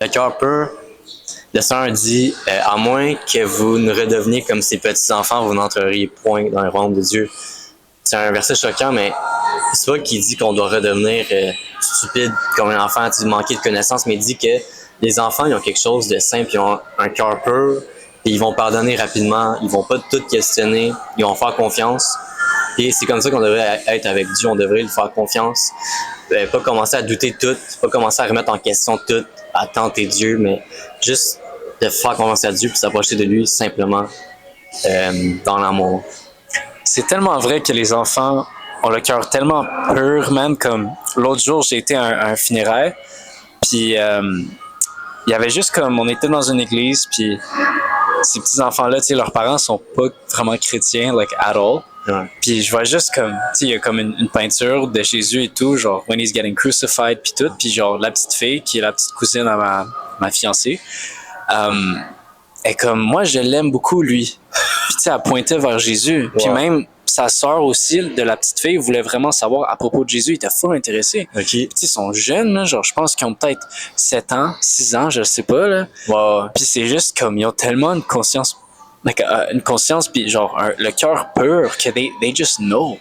Le cœur pur, le Seigneur dit, à moins que vous ne redeveniez comme ces petits-enfants, vous n'entreriez point dans le royaume de Dieu. C'est un verset choquant, mais c'est pas qu'il dit qu'on doit redevenir stupide comme un enfant, manquer de connaissances, mais il dit que les enfants, ils ont quelque chose de simple, ils ont un cœur pur, et ils vont pardonner rapidement, ils vont pas tout questionner, ils vont faire confiance. Et c'est comme ça qu'on devrait être avec Dieu, on devrait lui faire confiance. Pas commencer à douter de tout, pas commencer à remettre en question tout, à tenter Dieu, mais juste de faire confiance à Dieu puis s'approcher de lui simplement dans l'amour. C'est tellement vrai que les enfants ont le cœur tellement pur, man. Comme l'autre jour, j'ai été à un funéraire, puis il y avait juste comme, on était dans une église, puis ces petits enfants-là, tu sais, leurs parents sont pas vraiment chrétiens, like at all. Ouais. Puis je vois juste comme, tu sais, il y a comme une peinture de Jésus et tout, genre when he's getting crucified puis tout, puis genre la petite fille qui est la petite cousine à ma fiancée, est comme, moi je l'aime beaucoup lui. Puis tu sais, elle pointait vers Jésus. Puis même sa sœur aussi, de la petite fille, voulait vraiment savoir à propos de Jésus, il était full intéressé. Ok. Puis tu sais, ils sont jeunes, là, genre je pense qu'ils ont peut-être 7 ans, 6 ans, je sais pas, là. Wow. Puis c'est juste comme, ils ont tellement une conscience, puis genre le cœur pur que they just know.